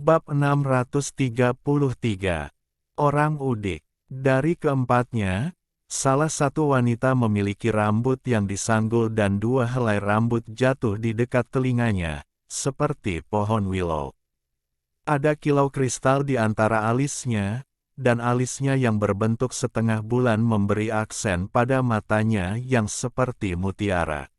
Bab 633. Orang udik. Dari keempatnya, salah satu wanita memiliki rambut yang disanggul dan 2 helai rambut jatuh di dekat telinganya, seperti pohon willow. Ada kilau kristal di antara alisnya, dan alisnya yang berbentuk setengah bulan memberi aksen pada matanya yang seperti mutiara.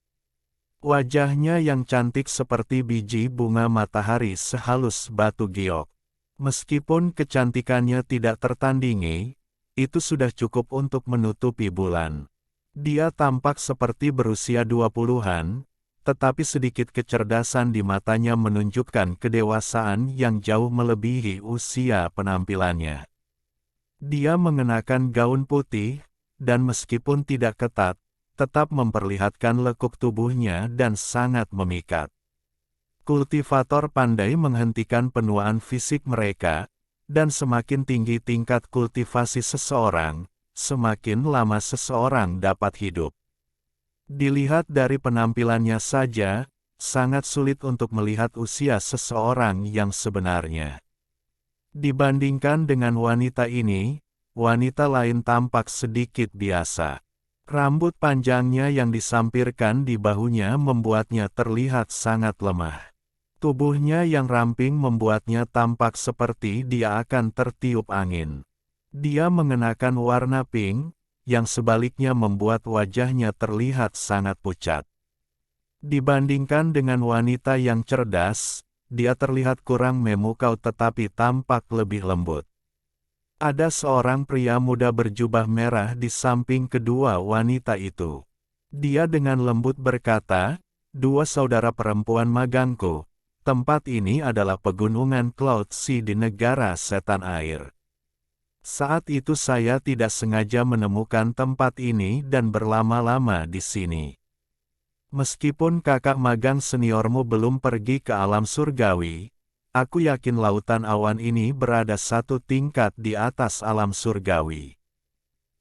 Wajahnya yang cantik seperti biji bunga matahari sehalus batu giok. Meskipun kecantikannya tidak tertandingi, itu sudah cukup untuk menutupi bulan. Dia tampak seperti berusia 20-an, tetapi sedikit kecerdasan di matanya menunjukkan kedewasaan yang jauh melebihi usia penampilannya. Dia mengenakan gaun putih, dan meskipun tidak ketat, tetap memperlihatkan lekuk tubuhnya dan sangat memikat. Kultivator pandai menghentikan penuaan fisik mereka, dan semakin tinggi tingkat kultivasi seseorang, semakin lama seseorang dapat hidup. Dilihat dari penampilannya saja, sangat sulit untuk melihat usia seseorang yang sebenarnya. Dibandingkan dengan wanita ini, wanita lain tampak sedikit biasa. Rambut panjangnya yang disampirkan di bahunya membuatnya terlihat sangat lemah. Tubuhnya yang ramping membuatnya tampak seperti dia akan tertiup angin. Dia mengenakan warna pink, yang sebaliknya membuat wajahnya terlihat sangat pucat. Dibandingkan dengan wanita yang cerdas, dia terlihat kurang memukau tetapi tampak lebih lembut. Ada seorang pria muda berjubah merah di samping kedua wanita itu. Dia dengan lembut berkata, "Dua saudara perempuan magangku, tempat ini adalah pegunungan Cloud Sea di negara setan air. Saat itu saya tidak sengaja menemukan tempat ini dan berlama-lama di sini. Meskipun kakak magang seniormu belum pergi ke alam surgawi, aku yakin lautan awan ini berada satu tingkat di atas alam surgawi.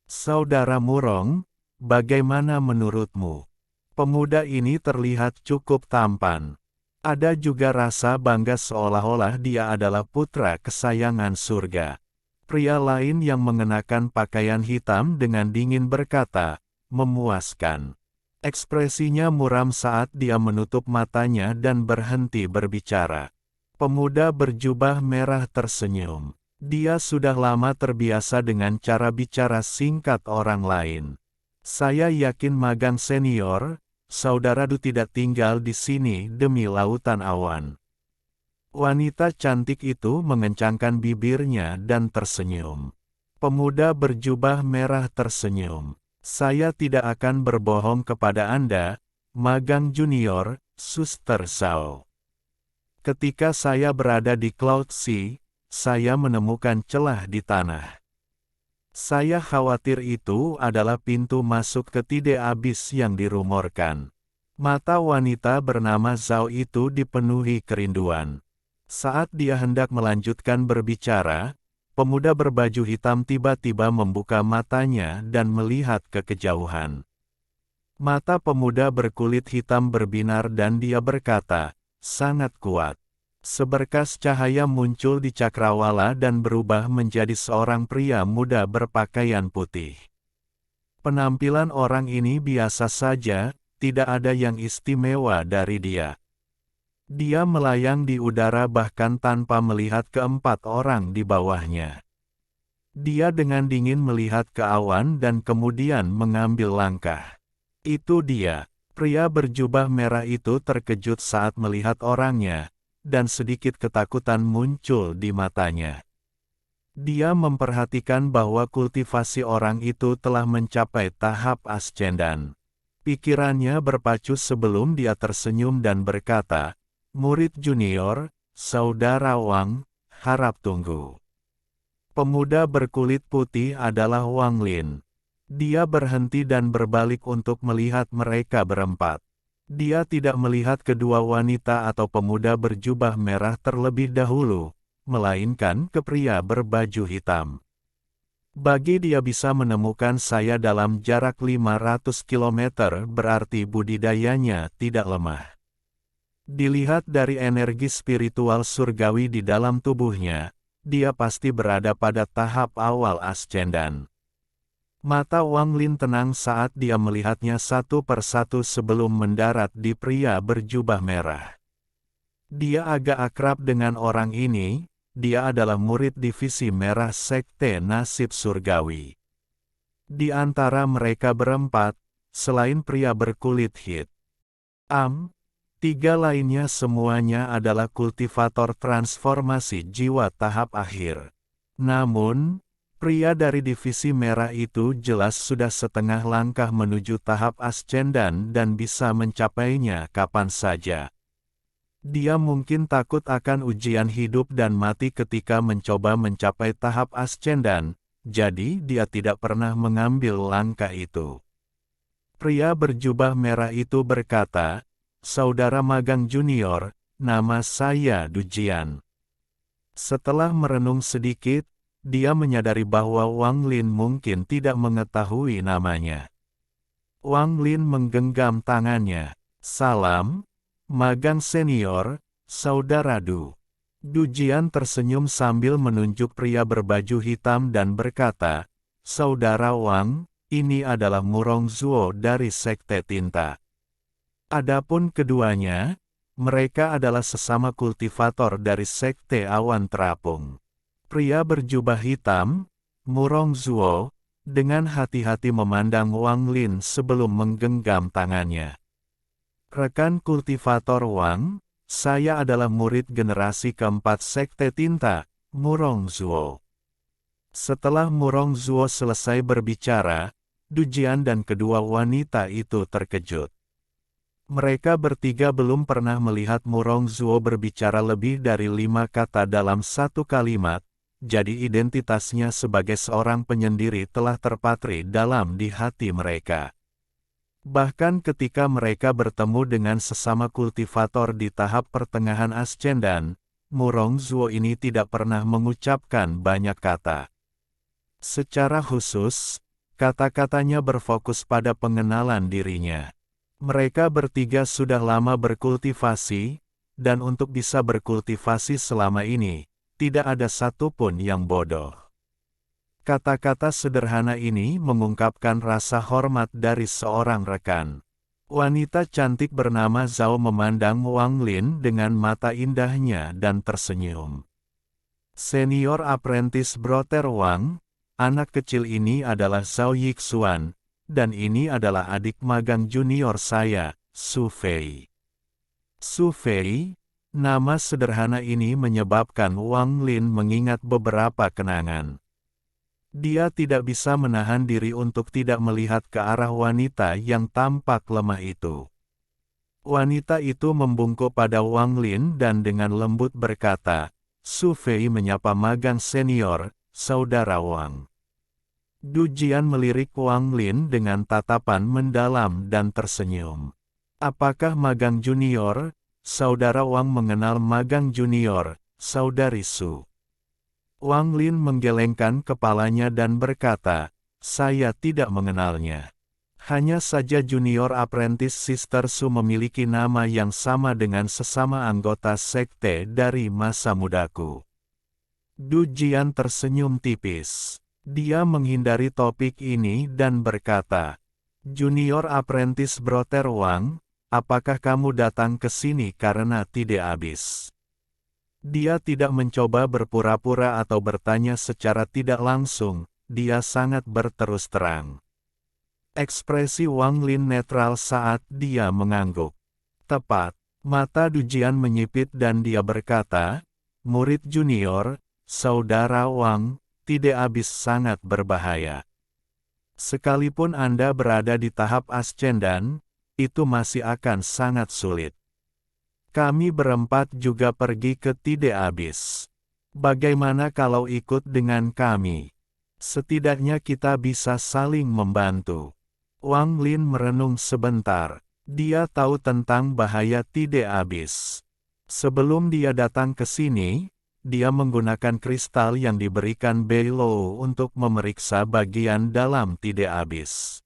Saudara Murong, bagaimana menurutmu?" Pemuda ini terlihat cukup tampan. Ada juga rasa bangga seolah-olah dia adalah putra kesayangan surga. Pria lain yang mengenakan pakaian hitam dengan dingin berkata, "Memuaskan." Ekspresinya muram saat dia menutup matanya dan berhenti berbicara. Pemuda berjubah merah tersenyum. Dia sudah lama terbiasa dengan cara bicara singkat orang lain. "Saya yakin magang senior, saudara Du tidak tinggal di sini demi lautan awan." Wanita cantik itu mengencangkan bibirnya dan tersenyum. Pemuda berjubah merah tersenyum. "Saya tidak akan berbohong kepada Anda, magang junior, Suster Zhao. Ketika saya berada di Cloud Sea, saya menemukan celah di tanah. Saya khawatir itu adalah pintu masuk ke Tide Abyss yang dirumorkan." Mata wanita bernama Zhao itu dipenuhi kerinduan. Saat dia hendak melanjutkan berbicara, pemuda berbaju hitam tiba-tiba membuka matanya dan melihat ke kejauhan. Mata pemuda berkulit hitam berbinar dan dia berkata, "Sangat kuat." Seberkas cahaya muncul di cakrawala dan berubah menjadi seorang pria muda berpakaian putih. Penampilan orang ini biasa saja, tidak ada yang istimewa dari dia. Dia melayang di udara bahkan tanpa melihat keempat orang di bawahnya. Dia dengan dingin melihat ke awan dan kemudian mengambil langkah. Itu dia. Pria berjubah merah itu terkejut saat melihat orangnya, dan sedikit ketakutan muncul di matanya. Dia memperhatikan bahwa kultivasi orang itu telah mencapai tahap ascendan. Pikirannya berpacu sebelum dia tersenyum dan berkata, "Murid junior, Saudara Wang, harap tunggu." Pemuda berkulit putih adalah Wang Lin. Dia berhenti dan berbalik untuk melihat mereka berempat. Dia tidak melihat kedua wanita atau pemuda berjubah merah terlebih dahulu, melainkan ke pria berbaju hitam. "Bagi dia bisa menemukan saya dalam jarak 500 km berarti budidayanya tidak lemah. Dilihat dari energi spiritual surgawi di dalam tubuhnya, dia pasti berada pada tahap awal ascendan. Mata Wang Lin tenang saat dia melihatnya satu persatu sebelum mendarat di pria berjubah merah. Dia agak akrab dengan orang ini, dia adalah murid divisi merah Sekte Nasib Surgawi. Di antara mereka berempat, selain pria berkulit hitam, tiga lainnya semuanya adalah kultivator transformasi jiwa tahap akhir. Namun, pria dari divisi merah itu jelas sudah setengah langkah menuju tahap ascendan dan bisa mencapainya kapan saja. Dia mungkin takut akan ujian hidup dan mati ketika mencoba mencapai tahap ascendan, jadi dia tidak pernah mengambil langkah itu. Pria berjubah merah itu berkata, "Saudara magang junior, nama saya Dujian." Setelah merenung sedikit, dia menyadari bahwa Wang Lin mungkin tidak mengetahui namanya. Wang Lin menggenggam tangannya. "Salam, magang senior, saudara Du." Dujian tersenyum sambil menunjuk pria berbaju hitam dan berkata, "Saudara Wang, ini adalah Murong Zuo dari Sekte Tinta." Adapun keduanya, mereka adalah sesama kultivator dari Sekte Awan Terapung. Pria berjubah hitam, Murong Zuo, dengan hati-hati memandang Wang Lin sebelum menggenggam tangannya. "Rekan kultivator Wang, saya adalah murid generasi keempat Sekte Tinta, Murong Zuo." Setelah Murong Zuo selesai berbicara, Dujian dan kedua wanita itu terkejut. Mereka bertiga belum pernah melihat Murong Zuo berbicara lebih dari 5 kata dalam satu kalimat, jadi identitasnya sebagai seorang penyendiri telah terpatri dalam di hati mereka. Bahkan ketika mereka bertemu dengan sesama kultivator di tahap pertengahan ascendan, Murong Zuo ini tidak pernah mengucapkan banyak kata. Secara khusus, kata-katanya berfokus pada pengenalan dirinya. Mereka bertiga sudah lama berkultivasi, dan untuk bisa berkultivasi selama ini, tidak ada satupun yang bodoh. Kata-kata sederhana ini mengungkapkan rasa hormat dari seorang rekan. Wanita cantik bernama Zhao memandang Wang Lin dengan mata indahnya dan tersenyum. "Senior apprentice Brother Wang, anak kecil ini adalah Zhao Yixuan, dan ini adalah adik magang junior saya, Su Fei." Su Fei, nama sederhana ini menyebabkan Wang Lin mengingat beberapa kenangan. Dia tidak bisa menahan diri untuk tidak melihat ke arah wanita yang tampak lemah itu. Wanita itu membungkuk pada Wang Lin dan dengan lembut berkata, "Su Fei menyapa magang senior, saudara Wang." Dujian melirik Wang Lin dengan tatapan mendalam dan tersenyum. "Apakah magang junior, saudara Wang mengenal magang junior, saudari Su?" Wang Lin menggelengkan kepalanya dan berkata, "Saya tidak mengenalnya. Hanya saja junior apprentice Sister Su memiliki nama yang sama dengan sesama anggota sekte dari masa mudaku." Dujian tersenyum tipis. Dia menghindari topik ini dan berkata, "Junior apprentice Brother Wang, apakah kamu datang ke sini karena tidak habis?" Dia tidak mencoba berpura-pura atau bertanya secara tidak langsung, dia sangat berterus terang. Ekspresi Wang Lin netral saat dia mengangguk. Tepat, mata Dujian menyipit dan dia berkata, "Murid junior, saudara Wang, tidak habis sangat berbahaya. Sekalipun Anda berada di tahap ascendan, itu masih akan sangat sulit. Kami berempat juga pergi ke tidak habis. Bagaimana kalau ikut dengan kami? Setidaknya kita bisa saling membantu." Wang Lin merenung sebentar. Dia tahu tentang bahaya tidak habis. Sebelum dia datang ke sini, dia menggunakan kristal yang diberikan Bei Lo untuk memeriksa bagian dalam tidak habis.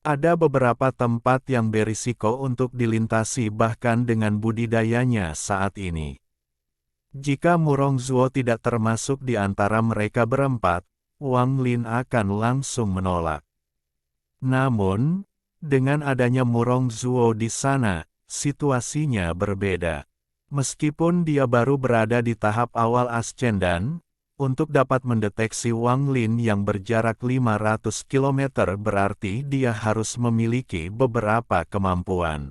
Ada beberapa tempat yang berisiko untuk dilintasi bahkan dengan budidayanya saat ini. Jika Murongzuo tidak termasuk di antara mereka berempat, Wang Lin akan langsung menolak. Namun, dengan adanya Murongzuo di sana, situasinya berbeda. Meskipun dia baru berada di tahap awal Ascendan, untuk dapat mendeteksi Wang Lin yang berjarak 500 km berarti dia harus memiliki beberapa kemampuan.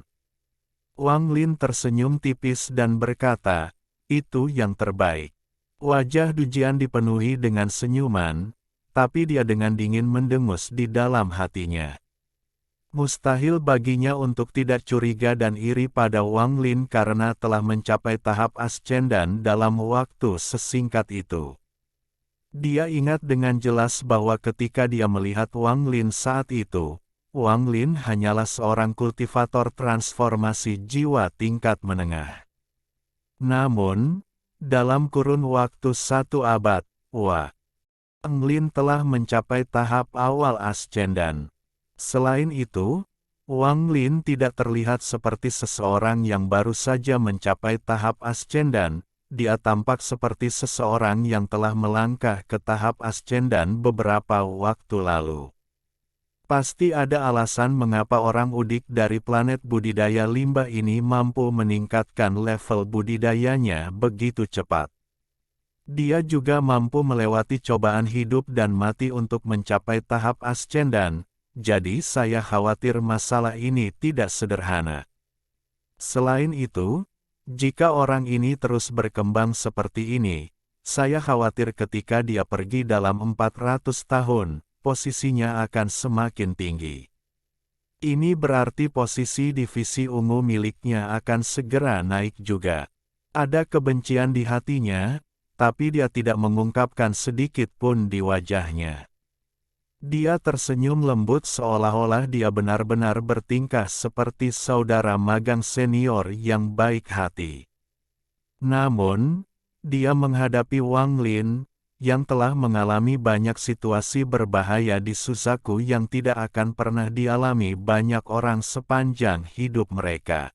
Wang Lin tersenyum tipis dan berkata, "Itu yang terbaik." Wajah Du Jian dipenuhi dengan senyuman, tapi dia dengan dingin mendengus di dalam hatinya. Mustahil baginya untuk tidak curiga dan iri pada Wang Lin karena telah mencapai tahap Ascendan dalam waktu sesingkat itu. Dia ingat dengan jelas bahwa ketika dia melihat Wang Lin saat itu, Wang Lin hanyalah seorang kultivator transformasi jiwa tingkat menengah. Namun, dalam kurun waktu 1 abad, Wang Lin telah mencapai tahap awal Ascendan. Selain itu, Wang Lin tidak terlihat seperti seseorang yang baru saja mencapai tahap Ascendan. Dia tampak seperti seseorang yang telah melangkah ke tahap Ascendan beberapa waktu lalu. Pasti ada alasan mengapa orang udik dari planet budidaya limbah ini mampu meningkatkan level budidayanya begitu cepat. Dia juga mampu melewati cobaan hidup dan mati untuk mencapai tahap Ascendan, jadi saya khawatir masalah ini tidak sederhana. Selain itu, jika orang ini terus berkembang seperti ini, saya khawatir ketika dia pergi dalam 400 tahun, posisinya akan semakin tinggi. Ini berarti posisi divisi ungu miliknya akan segera naik juga. Ada kebencian di hatinya, tapi dia tidak mengungkapkan sedikit pun di wajahnya. Dia tersenyum lembut seolah-olah dia benar-benar bertingkah seperti saudara magang senior yang baik hati. Namun, dia menghadapi Wang Lin, yang telah mengalami banyak situasi berbahaya di Suzaku yang tidak akan pernah dialami banyak orang sepanjang hidup mereka.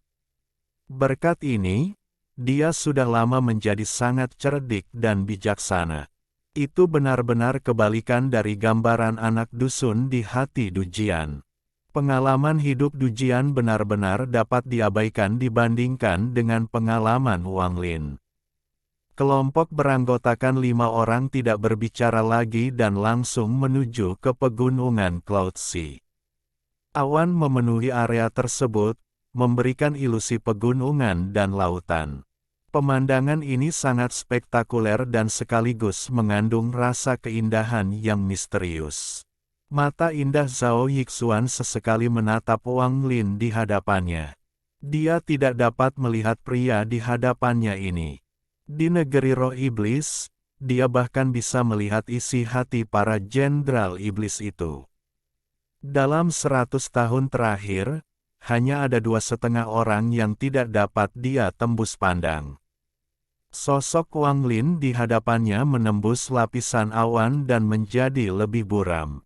Berkat ini, dia sudah lama menjadi sangat cerdik dan bijaksana. Itu benar-benar kebalikan dari gambaran anak dusun di hati Du Jian. Pengalaman hidup Du Jian benar-benar dapat diabaikan dibandingkan dengan pengalaman Wang Lin. Kelompok beranggotakan 5 orang tidak berbicara lagi dan langsung menuju ke pegunungan Cloud Sea. Awan memenuhi area tersebut, memberikan ilusi pegunungan dan lautan. Pemandangan ini sangat spektakuler dan sekaligus mengandung rasa keindahan yang misterius. Mata indah Zhao Yixuan sesekali menatap Wang Lin di hadapannya. Dia tidak dapat melihat pria di hadapannya ini. Di negeri roh iblis, dia bahkan bisa melihat isi hati para jenderal iblis itu. Dalam 100 tahun terakhir, hanya ada 2,5 orang yang tidak dapat dia tembus pandang. Sosok Wang Lin di hadapannya menembus lapisan awan dan menjadi lebih buram.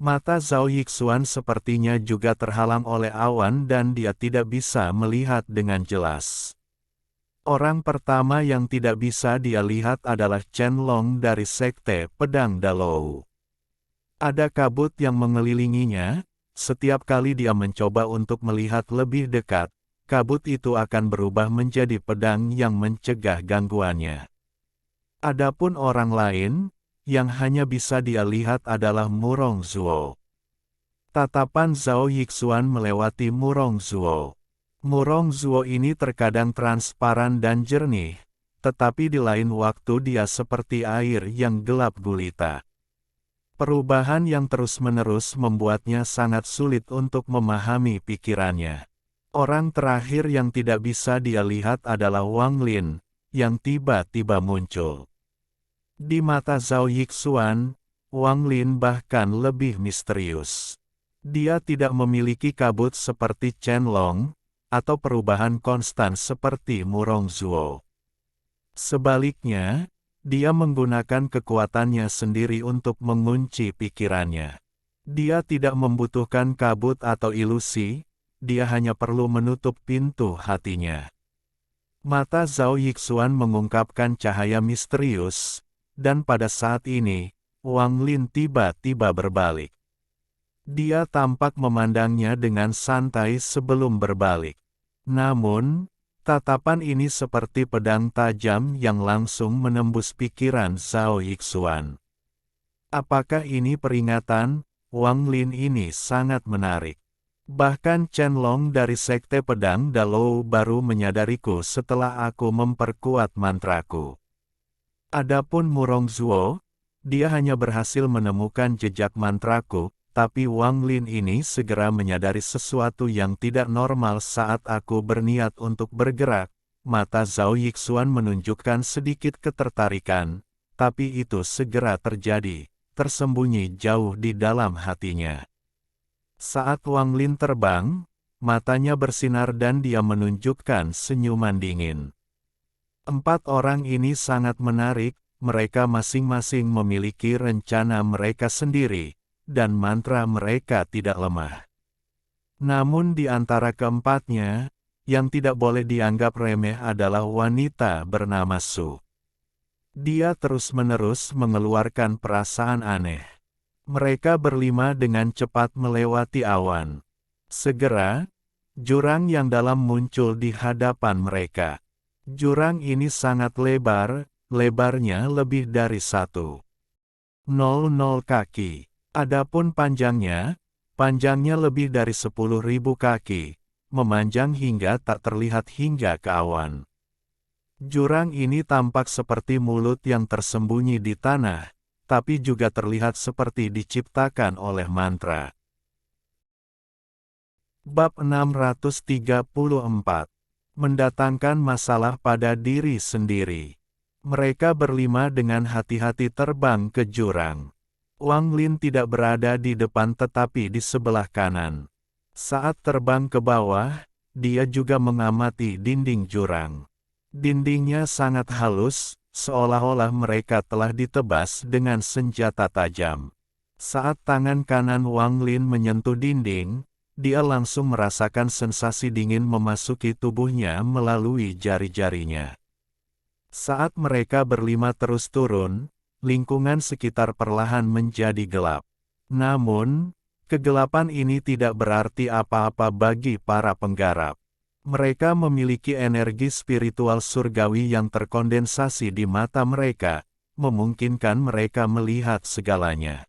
Mata Zhao Yixuan sepertinya juga terhalang oleh awan dan dia tidak bisa melihat dengan jelas. Orang pertama yang tidak bisa dia lihat adalah Chen Long dari Sekte Pedang Dalou. Ada kabut yang mengelilinginya, setiap kali dia mencoba untuk melihat lebih dekat, kabut itu akan berubah menjadi pedang yang mencegah gangguannya. Adapun orang lain, yang hanya bisa dia lihat adalah Murongzuo. Tatapan Zhao Yixuan melewati Murongzuo. Murongzuo ini terkadang transparan dan jernih, tetapi di lain waktu dia seperti air yang gelap gulita. Perubahan yang terus-menerus membuatnya sangat sulit untuk memahami pikirannya. Orang terakhir yang tidak bisa dia lihat adalah Wang Lin, yang tiba-tiba muncul. Di mata Zhao Yixuan, Wang Lin bahkan lebih misterius. Dia tidak memiliki kabut seperti Chen Long, atau perubahan konstan seperti Murongzuo. Sebaliknya, dia menggunakan kekuatannya sendiri untuk mengunci pikirannya. Dia tidak membutuhkan kabut atau ilusi, dia hanya perlu menutup pintu hatinya. Mata Zhao Yixuan mengungkapkan cahaya misterius, dan pada saat ini, Wang Lin tiba-tiba berbalik. Dia tampak memandangnya dengan santai sebelum berbalik. Namun, tatapan ini seperti pedang tajam yang langsung menembus pikiran Zhao Yixuan. Apakah ini peringatan? Wang Lin ini sangat menarik. Bahkan Chen Long dari Sekte Pedang Dalou baru menyadariku setelah aku memperkuat mantraku. Adapun Murong Zuo, dia hanya berhasil menemukan jejak mantraku, tapi Wang Lin ini segera menyadari sesuatu yang tidak normal saat aku berniat untuk bergerak. Mata Zhao Yixuan menunjukkan sedikit ketertarikan, tapi itu segera terjadi, tersembunyi jauh di dalam hatinya. Saat Wang Lin terbang, matanya bersinar dan dia menunjukkan senyuman dingin. 4 orang ini sangat menarik, mereka masing-masing memiliki rencana mereka sendiri, dan mantra mereka tidak lemah. Namun di antara keempatnya, yang tidak boleh dianggap remeh adalah wanita bernama Su. Dia terus-menerus mengeluarkan perasaan aneh. Mereka berlima dengan cepat melewati awan. Segera, jurang yang dalam muncul di hadapan mereka. Jurang ini sangat lebar, lebarnya lebih dari 1,00 kaki. Adapun panjangnya lebih dari 10.000 kaki, memanjang hingga tak terlihat hingga ke awan. Jurang ini tampak seperti mulut yang tersembunyi di tanah, tapi juga terlihat seperti diciptakan oleh mantra. Bab 634. Mendatangkan masalah pada diri sendiri. Mereka berlima dengan hati-hati terbang ke jurang. Wang Lin tidak berada di depan tetapi di sebelah kanan. Saat terbang ke bawah, dia juga mengamati dinding jurang. Dindingnya sangat halus, seolah-olah mereka telah ditebas dengan senjata tajam. Saat tangan kanan Wang Lin menyentuh dinding, dia langsung merasakan sensasi dingin memasuki tubuhnya melalui jari-jarinya. Saat mereka berlima terus turun, lingkungan sekitar perlahan menjadi gelap. Namun, kegelapan ini tidak berarti apa-apa bagi para penggarap. Mereka memiliki energi spiritual surgawi yang terkondensasi di mata mereka, memungkinkan mereka melihat segalanya.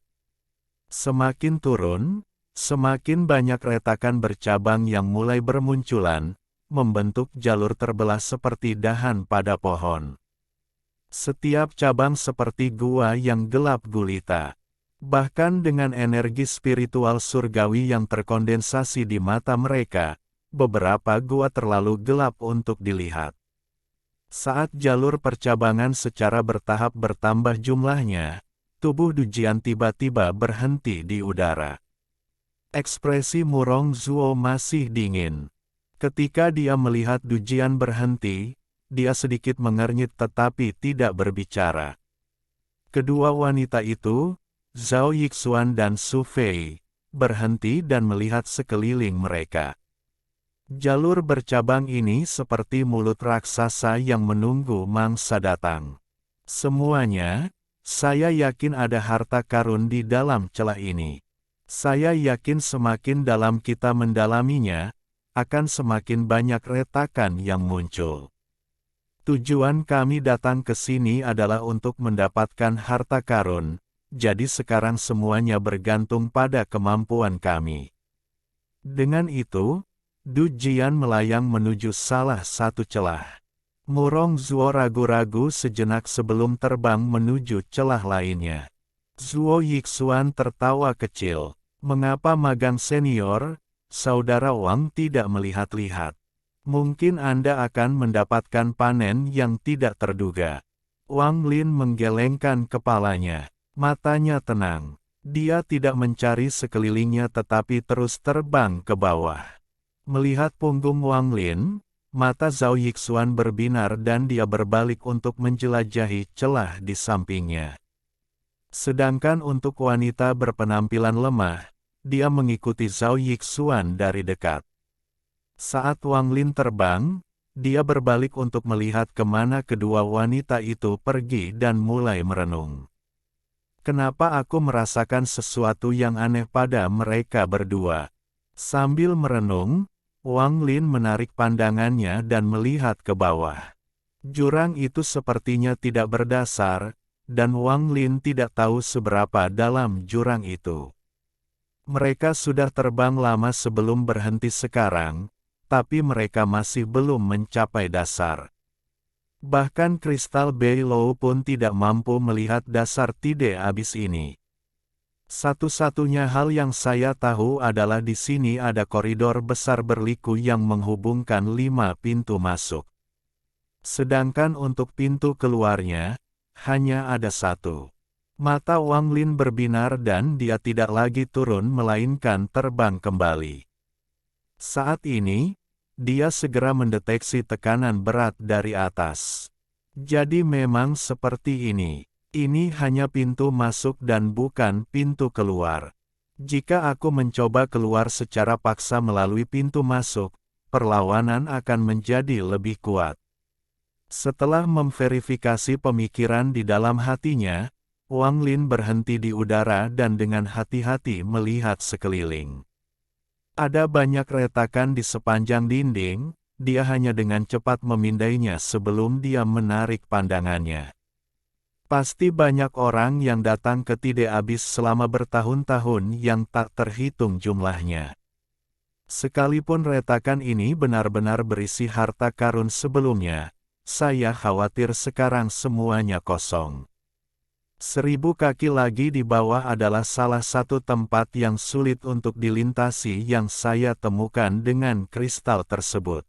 Semakin turun, semakin banyak retakan bercabang yang mulai bermunculan, membentuk jalur terbelah seperti dahan pada pohon. Setiap cabang seperti gua yang gelap gulita. Bahkan dengan energi spiritual surgawi yang terkondensasi di mata mereka, beberapa gua terlalu gelap untuk dilihat. Saat jalur percabangan secara bertahap bertambah jumlahnya, tubuh Dujian tiba-tiba berhenti di udara. Ekspresi Murong Zuo masih dingin. Ketika dia melihat Dujian berhenti, dia sedikit mengernyit tetapi tidak berbicara. Kedua wanita itu, Zhao Yixuan dan Su Fei, berhenti dan melihat sekeliling mereka. Jalur bercabang ini seperti mulut raksasa yang menunggu mangsa datang. Semuanya, saya yakin ada harta karun di dalam celah ini. Saya yakin semakin dalam kita mendalaminya, akan semakin banyak retakan yang muncul. Tujuan kami datang ke sini adalah untuk mendapatkan harta karun, jadi sekarang semuanya bergantung pada kemampuan kami. Dengan itu, Du Jian melayang menuju salah satu celah. Murong Zuo ragu-ragu sejenak sebelum terbang menuju celah lainnya. Zuo Yixuan tertawa kecil. Mengapa magang senior, saudara Wang tidak melihat-lihat? Mungkin Anda akan mendapatkan panen yang tidak terduga. Wang Lin menggelengkan kepalanya. Matanya tenang. Dia tidak mencari sekelilingnya tetapi terus terbang ke bawah. Melihat punggung Wang Lin, mata Zhao Yixuan berbinar dan dia berbalik untuk menjelajahi celah di sampingnya. Sedangkan untuk wanita berpenampilan lemah, dia mengikuti Zhao Yixuan dari dekat. Saat Wang Lin terbang, dia berbalik untuk melihat kemana kedua wanita itu pergi dan mulai merenung. Kenapa aku merasakan sesuatu yang aneh pada mereka berdua? Sambil merenung, Wang Lin menarik pandangannya dan melihat ke bawah. Jurang itu sepertinya tidak berdasar, dan Wang Lin tidak tahu seberapa dalam jurang itu. Mereka sudah terbang lama sebelum berhenti sekarang, tapi mereka masih belum mencapai dasar. Bahkan kristal Beilou pun tidak mampu melihat dasar tidak habis ini. Satu-satunya hal yang saya tahu adalah di sini ada koridor besar berliku yang menghubungkan 5 pintu masuk. Sedangkan untuk pintu keluarnya, hanya ada 1. Mata Wang Lin berbinar dan dia tidak lagi turun melainkan terbang kembali. Saat ini, dia segera mendeteksi tekanan berat dari atas. Jadi memang seperti ini. Ini hanya pintu masuk dan bukan pintu keluar. Jika aku mencoba keluar secara paksa melalui pintu masuk, perlawanan akan menjadi lebih kuat. Setelah memverifikasi pemikiran di dalam hatinya, Wang Lin berhenti di udara dan dengan hati-hati melihat sekeliling. Ada banyak retakan di sepanjang dinding, dia hanya dengan cepat memindainya sebelum dia menarik pandangannya. Pasti banyak orang yang datang ke Tidak Habis selama bertahun-tahun yang tak terhitung jumlahnya. Sekalipun retakan ini benar-benar berisi harta karun sebelumnya, saya khawatir sekarang semuanya kosong. 1000 kaki lagi di bawah adalah salah satu tempat yang sulit untuk dilintasi yang saya temukan dengan kristal tersebut.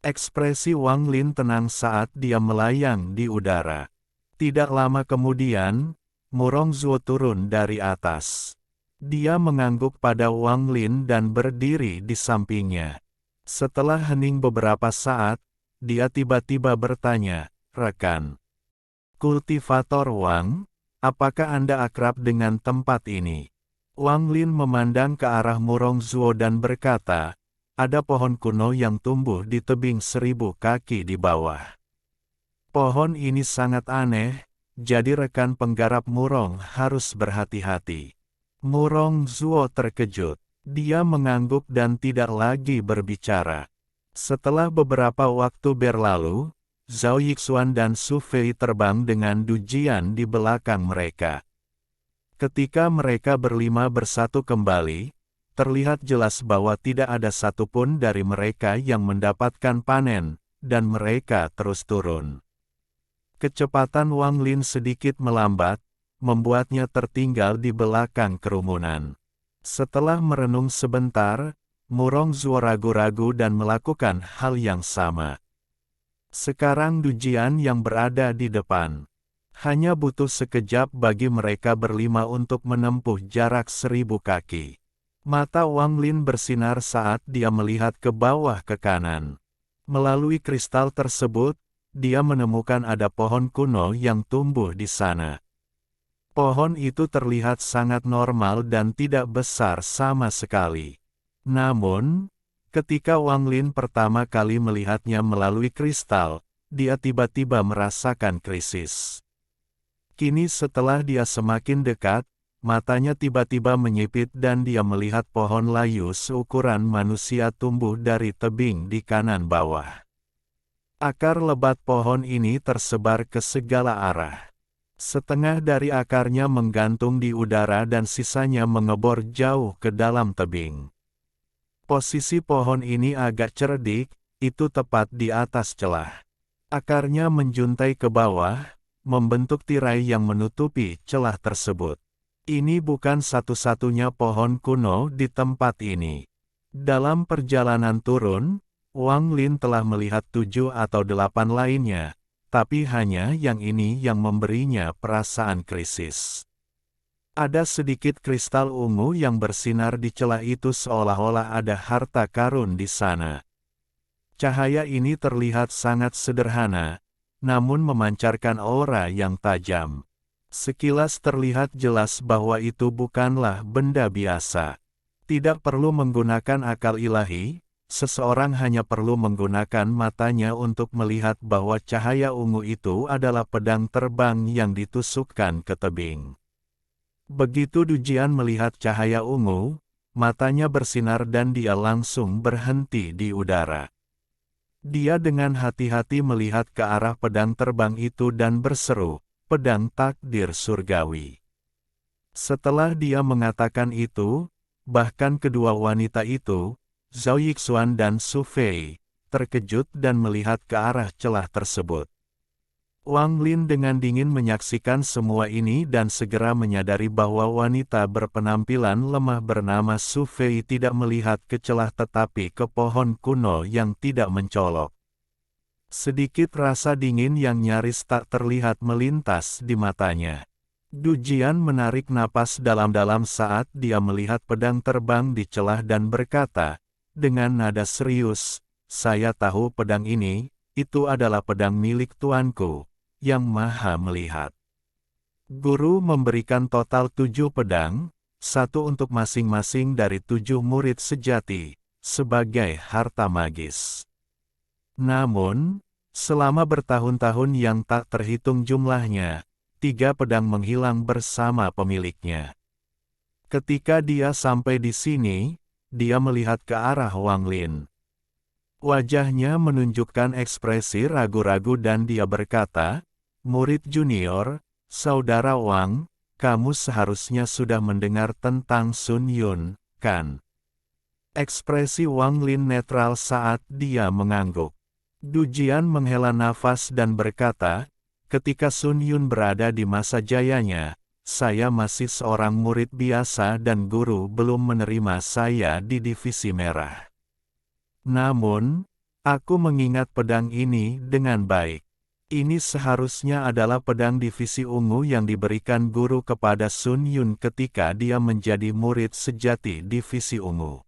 Ekspresi Wang Lin tenang saat dia melayang di udara. Tidak lama kemudian, Murong Zuo turun dari atas. Dia mengangguk pada Wang Lin dan berdiri di sampingnya. Setelah hening beberapa saat, dia tiba-tiba bertanya, "Rekan Kultivator Wang, apakah Anda akrab dengan tempat ini?" Wang Lin memandang ke arah Murong Zuo dan berkata, "Ada pohon kuno yang tumbuh di tebing 1000 kaki di bawah. Pohon ini sangat aneh, jadi rekan penggarap Murong harus berhati-hati." Murong Zuo terkejut. Dia mengangguk dan tidak lagi berbicara. Setelah beberapa waktu berlalu, Zhao Yixuan dan Su Fei terbang dengan Du Jian di belakang mereka. Ketika mereka berlima bersatu kembali, terlihat jelas bahwa tidak ada satupun dari mereka yang mendapatkan panen, dan mereka terus turun. Kecepatan Wang Lin sedikit melambat, membuatnya tertinggal di belakang kerumunan. Setelah merenung sebentar, Murong Zuo ragu-ragu dan melakukan hal yang sama. Sekarang Du Jian yang berada di depan. Hanya butuh sekejap bagi mereka berlima untuk menempuh jarak 1000 kaki. Mata Wang Lin bersinar saat dia melihat ke bawah ke kanan. Melalui kristal tersebut, dia menemukan ada pohon kuno yang tumbuh di sana. Pohon itu terlihat sangat normal dan tidak besar sama sekali. Namun, ketika Wang Lin pertama kali melihatnya melalui kristal, dia tiba-tiba merasakan krisis. Kini setelah dia semakin dekat, matanya tiba-tiba menyipit dan dia melihat pohon layu seukuran manusia tumbuh dari tebing di kanan bawah. Akar lebat pohon ini tersebar ke segala arah. Setengah dari akarnya menggantung di udara dan sisanya mengebor jauh ke dalam tebing. Posisi pohon ini agak cerdik, itu tepat di atas celah. Akarnya menjuntai ke bawah, membentuk tirai yang menutupi celah tersebut. Ini bukan satu-satunya pohon kuno di tempat ini. Dalam perjalanan turun, Wang Lin telah melihat 7 atau 8 lainnya, tapi hanya yang ini yang memberinya perasaan krisis. Ada sedikit kristal ungu yang bersinar di celah itu seolah-olah ada harta karun di sana. Cahaya ini terlihat sangat sederhana, namun memancarkan aura yang tajam. Sekilas terlihat jelas bahwa itu bukanlah benda biasa. Tidak perlu menggunakan akal ilahi, seseorang hanya perlu menggunakan matanya untuk melihat bahwa cahaya ungu itu adalah pedang terbang yang ditusukkan ke tebing. Begitu Dujian melihat cahaya ungu, matanya bersinar dan dia langsung berhenti di udara. Dia dengan hati-hati melihat ke arah pedang terbang itu dan berseru, "Pedang takdir surgawi." Setelah dia mengatakan itu, bahkan kedua wanita itu, Zhao Yixuan dan Su Fei, terkejut dan melihat ke arah celah tersebut. Wang Lin dengan dingin menyaksikan semua ini dan segera menyadari bahwa wanita berpenampilan lemah bernama Su Fei tidak melihat ke celah tetapi ke pohon kuno yang tidak mencolok. Sedikit rasa dingin yang nyaris tak terlihat melintas di matanya. Dujian menarik napas dalam-dalam saat dia melihat pedang terbang di celah dan berkata, dengan nada serius, "Saya tahu pedang ini, itu adalah pedang milik tuanku, yang maha melihat." Guru memberikan total 7 pedang, satu untuk masing-masing dari 7 murid sejati, sebagai harta magis. Namun, selama bertahun-tahun yang tak terhitung jumlahnya, 3 pedang menghilang bersama pemiliknya. Ketika dia sampai di sini, dia melihat ke arah Wang Lin. Wajahnya menunjukkan ekspresi ragu-ragu dan dia berkata, "Murid junior, Saudara Wang, kamu seharusnya sudah mendengar tentang Sun Yun, kan?" Ekspresi Wang Lin netral saat dia mengangguk. Dujian menghela nafas dan berkata, "Ketika Sun Yun berada di masa jayanya, saya masih seorang murid biasa dan guru belum menerima saya di divisi merah. Namun, aku mengingat pedang ini dengan baik. Ini seharusnya adalah pedang divisi ungu yang diberikan guru kepada Sun Yun ketika dia menjadi murid sejati divisi ungu."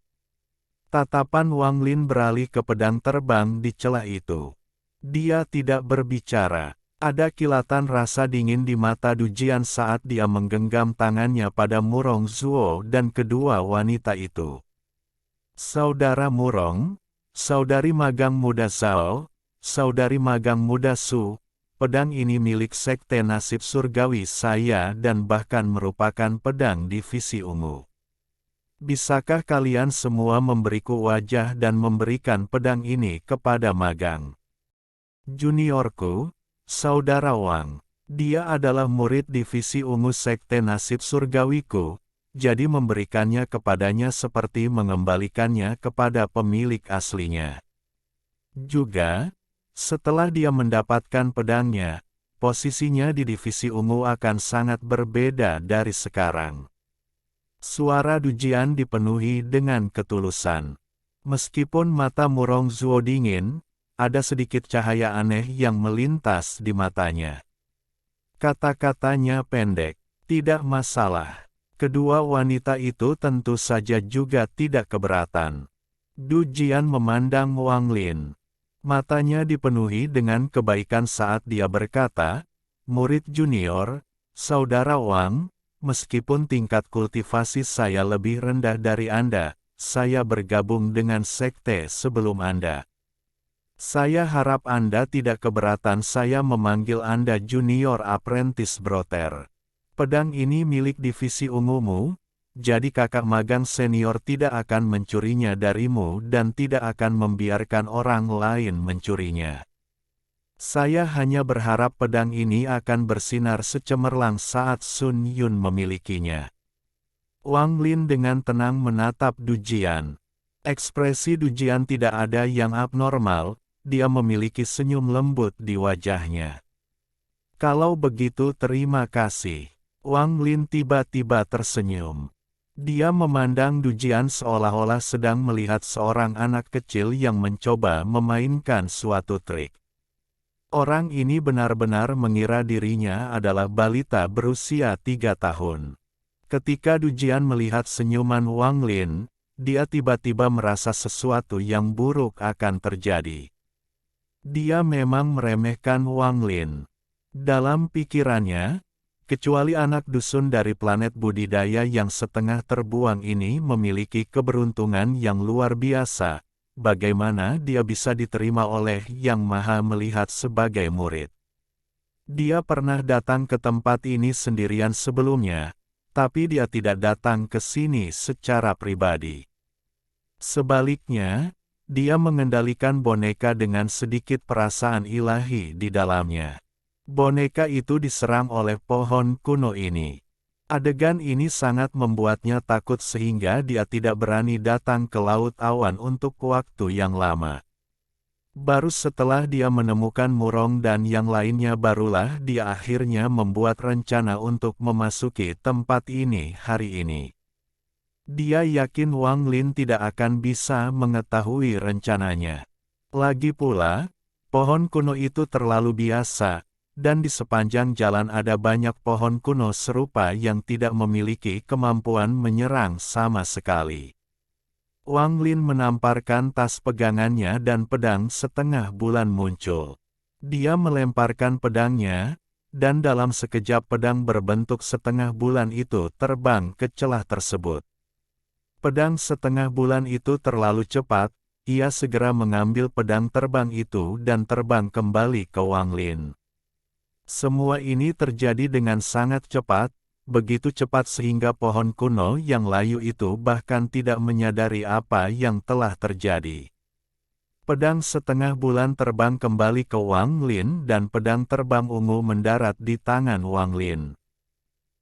Tatapan Wang Lin beralih ke pedang terbang di celah itu. Dia tidak berbicara. Ada kilatan rasa dingin di mata Dujian saat dia menggenggam tangannya pada Murong Zuo dan kedua wanita itu. "Saudara Murong, saudari magang muda Zhao, saudari magang muda Su, pedang ini milik sekte nasib surgawi saya dan bahkan merupakan pedang divisi ungu. Bisakah kalian semua memberiku wajah dan memberikan pedang ini kepada magang juniorku, Saudara Wang? Dia adalah murid divisi ungu sekte nasib surgawiku, jadi memberikannya kepadanya seperti mengembalikannya kepada pemilik aslinya. Juga, setelah dia mendapatkan pedangnya, posisinya di divisi ungu akan sangat berbeda dari sekarang." Suara Dujian dipenuhi dengan ketulusan. Meskipun mata Murong Zuo dingin, ada sedikit cahaya aneh yang melintas di matanya. Kata-katanya pendek, "Tidak masalah." Kedua wanita itu tentu saja juga tidak keberatan. Dujian memandang Wang Lin. Matanya dipenuhi dengan kebaikan saat dia berkata, "Murid junior, Saudara Wang, meskipun tingkat kultivasi saya lebih rendah dari Anda, saya bergabung dengan sekte sebelum Anda. Saya harap Anda tidak keberatan saya memanggil Anda Junior Apprentice Brother. Pedang ini milik divisi ungumu, jadi kakak magang senior tidak akan mencurinya darimu dan tidak akan membiarkan orang lain mencurinya. Saya hanya berharap pedang ini akan bersinar secemerlang saat Sun Yun memilikinya." Wang Lin dengan tenang menatap Dujian. Ekspresi Dujian tidak ada yang abnormal, dia memiliki senyum lembut di wajahnya. "Kalau begitu terima kasih." Wang Lin tiba-tiba tersenyum. Dia memandang Dujian seolah-olah sedang melihat seorang anak kecil yang mencoba memainkan suatu trik. Orang ini benar-benar mengira dirinya adalah balita berusia 3 tahun. Ketika Dujian melihat senyuman Wang Lin, dia tiba-tiba merasa sesuatu yang buruk akan terjadi. Dia memang meremehkan Wang Lin. Dalam pikirannya, Kecuali anak dusun dari planet budidaya yang setengah terbuang ini memiliki keberuntungan yang luar biasa, bagaimana dia bisa diterima oleh Yang Maha Melihat sebagai murid. Dia pernah datang ke tempat ini sendirian sebelumnya, tapi dia tidak datang ke sini secara pribadi. Sebaliknya, dia mengendalikan boneka dengan sedikit perasaan ilahi di dalamnya. Boneka itu diserang oleh pohon kuno ini. Adegan ini sangat membuatnya takut sehingga dia tidak berani datang ke Laut Awan untuk waktu yang lama. Baru setelah dia menemukan Murong dan yang lainnya barulah dia akhirnya membuat rencana untuk memasuki tempat ini hari ini. Dia yakin Wang Lin tidak akan bisa mengetahui rencananya. Lagi pula, pohon kuno itu terlalu biasa, dan di sepanjang jalan ada banyak pohon kuno serupa yang tidak memiliki kemampuan menyerang sama sekali. Wang Lin menamparkan tas pegangannya dan pedang setengah bulan muncul. Dia melemparkan pedangnya, dan dalam sekejap pedang berbentuk setengah bulan itu terbang ke celah tersebut. Pedang setengah bulan itu terlalu cepat, ia segera mengambil pedang terbang itu dan terbang kembali ke Wang Lin. Semua ini terjadi dengan sangat cepat, begitu cepat sehingga pohon kuno yang layu itu bahkan tidak menyadari apa yang telah terjadi. Pedang setengah bulan terbang kembali ke Wang Lin dan pedang terbang ungu mendarat di tangan Wang Lin.